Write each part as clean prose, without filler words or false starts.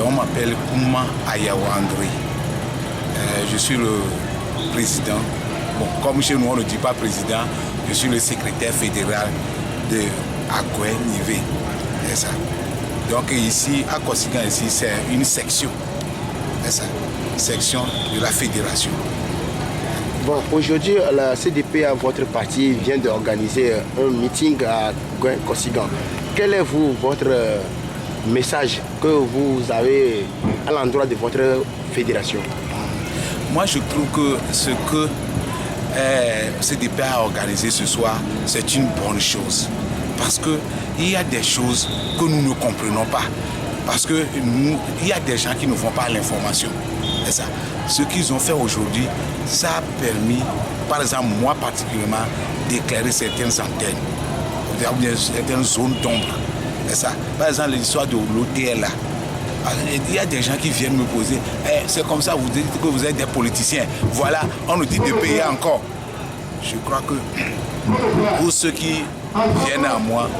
On m'appelle Kouma Ayawa André. Je suis le président. Bon, comme chez nous on ne dit pas président, je suis le secrétaire fédéral de Agoué Nivé. C'est ça. Donc ici, à Kosigan, ici, c'est une section. C'est ça. Section de la fédération. Bon, aujourd'hui, la CDPA, votre parti, vient d'organiser un meeting à Kosigan. Quel est votre message que vous avez à l'endroit de votre fédération? Moi, je trouve que ce que CDPA a organisé ce soir, c'est une bonne chose. Parce qu'il y a des choses que nous ne comprenons pas. Parce qu'il y a des gens qui ne vont pas à l'information. C'est ça. Ce qu'ils ont fait aujourd'hui, ça a permis, par exemple, moi particulièrement, d'éclairer certaines antennes, certaines zones d'ombre. C'est ça. Par exemple, l'histoire de l'OTL là. Il y a des gens qui viennent me poser, c'est comme ça, vous dites que vous êtes des politiciens. Voilà, on nous dit de payer encore. Je crois que pour ceux qui viennent à moi,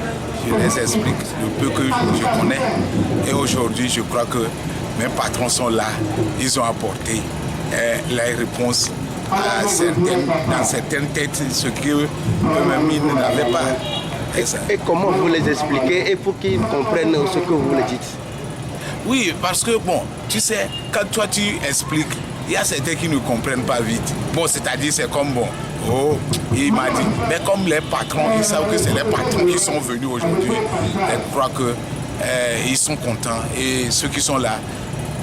je les explique le peu que je connais. Et aujourd'hui, je crois que mes patrons sont là. Ils ont apporté les réponses à dans certaines têtes, ce qu'eux-mêmes ils n'avaient pas. Et comment vous les expliquez et pour qu'ils comprennent ce que vous les dites? Oui, parce que, bon, tu sais, quand toi tu expliques, il y a certains qui ne comprennent pas vite. Bon, c'est-à-dire, c'est comme, bon, oh, il m'a dit, mais comme les patrons, ils savent que c'est les patrons qui sont venus aujourd'hui, je crois qu'ils sont contents. Et ceux qui sont là,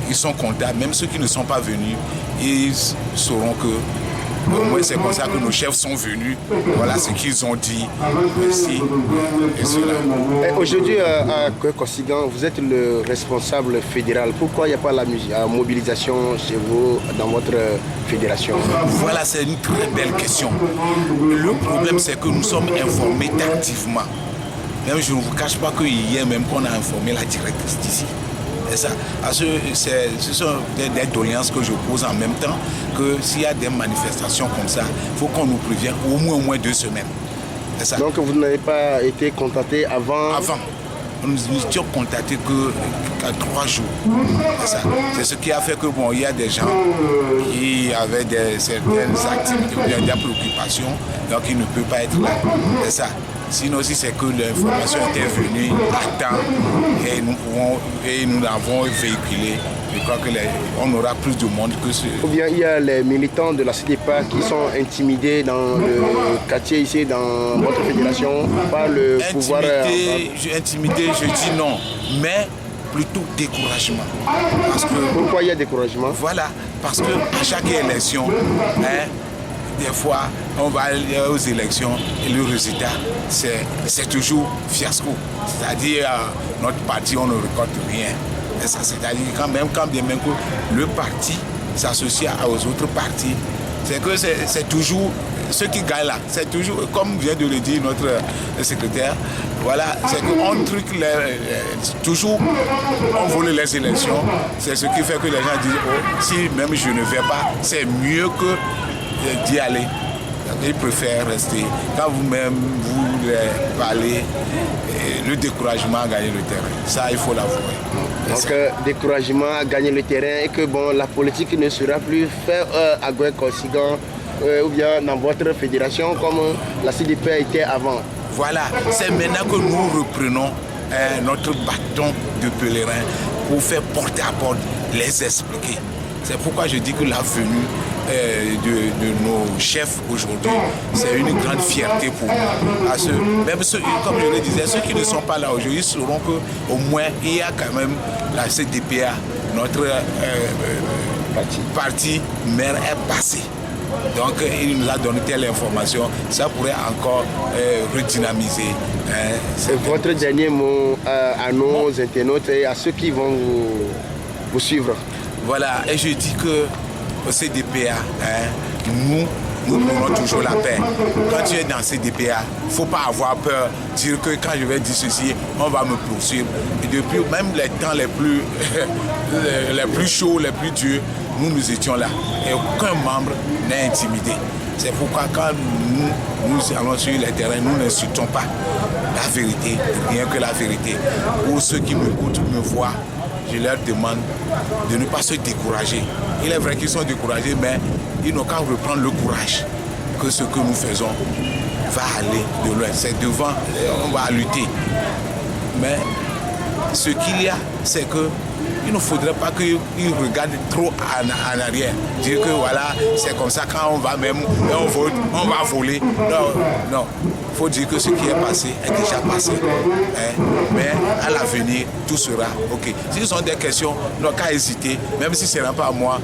ils sont contents. Même ceux qui ne sont pas venus, ils sauront que, au moins c'est comme ça que nos chefs sont venus. Voilà ce qu'ils ont dit. Merci. Et cela. Aujourd'hui, à Kosigan, vous êtes le responsable fédéral. Pourquoi il n'y a pas la mobilisation chez vous, dans votre fédération? Voilà, c'est une très belle question. Le problème, c'est que nous sommes informés tardivement. Même je ne vous cache pas que hier même qu'on a informé la directrice d'ici. C'est ça. Parce que ce sont des doléances que je pose en même temps que s'il y a des manifestations comme ça, il faut qu'on nous prévienne au moins 2 semaines. C'est ça. Donc vous n'avez pas été contacté avant? Avant. Nous étions contactés qu'à 3 jours. C'est ça. C'est ce qui a fait que bon, il y a des gens qui avaient certaines activités, des préoccupations, donc ils ne peuvent pas être là. C'est ça. Sinon, si c'est que l'information était venue à temps et nous l'avons véhiculée, je crois qu'on aura plus de monde que ce. Ou bien il y a les militants de la CDPA qui sont intimidés dans le quartier ici, dans votre fédération, par le pouvoir. Intimidé, je dis non, mais plutôt découragement. Parce que, pourquoi il y a découragement? Voilà, parce qu'à chaque élection, des fois, on va aller aux élections et le résultat, c'est toujours fiasco. C'est-à-dire, notre parti, on ne récolte rien. Et ça, c'est-à-dire quand bien même que le parti s'associe aux autres partis, c'est que c'est toujours ceux qui gagnent là. C'est toujours, comme vient de le dire notre secrétaire, voilà, c'est qu'on truc toujours, on vole les élections. C'est ce qui fait que les gens disent, oh, si même je ne vais pas, c'est mieux que d'y aller. Ils préfèrent rester. Quand vous-même vous parlez, le découragement à gagner le terrain. Ça, il faut l'avouer. Donc, découragement à gagner le terrain et que bon, la politique ne sera plus faite à Kosigan ou bien dans votre fédération comme la CDP était avant. Voilà, c'est maintenant que nous reprenons notre bâton de pèlerin pour faire porter à porte, les expliquer. C'est pourquoi je dis que la venue de nos chefs aujourd'hui, c'est une grande fierté pour nous. Parce que même ceux, comme je le disais, ceux qui ne sont pas là aujourd'hui sauront qu'au moins il y a quand même la CDPA, notre parti maire est passé. Donc il nous a donné telle information, ça pourrait encore redynamiser. C'est votre dernier mot à nos internautes et à ceux qui vont vous suivre. Voilà, et je dis que au CDPA, nous prenons toujours la paix. Quand tu es dans CDPA, il ne faut pas avoir peur, dire que quand je vais dire ceci, on va me poursuivre. Et depuis même les temps les plus chauds, les plus durs, nous étions là. Et aucun membre n'est intimidé. C'est pourquoi quand nous allons sur les terrains, nous n'insultons pas la vérité, rien que la vérité. Pour ceux qui m'écoutent, me voient, je leur demande de ne pas se décourager. Il est vrai qu'ils sont découragés, mais ils n'ont qu'à reprendre le courage que ce que nous faisons va aller de loin. C'est devant, on va lutter. Mais ce qu'il y a, c'est que il ne faudrait pas qu'ils regardent trop en arrière. Dire que voilà, c'est comme ça quand on va même, on vote, on va voler. Non, non. Il faut dire que ce qui est passé est déjà passé. Hein? Mais à l'avenir, tout sera OK. S'ils ont des questions, ils n'ont qu'à hésiter, même si ce n'est pas moi.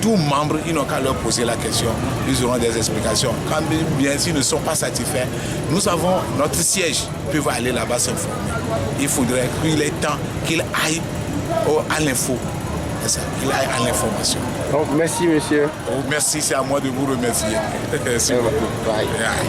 Tous membres, ils n'ont qu'à leur poser la question. Ils auront des explications. Quand bien s'ils ne sont pas satisfaits, nous avons notre siège. Ils peuvent aller là-bas s'informer. Il faudrait qu'il ait temps qu'il aille à l'info. C'est ça, qu'il aille à l'information. Donc, merci, monsieur. Merci, c'est à moi de vous remercier. Merci beaucoup. Bye.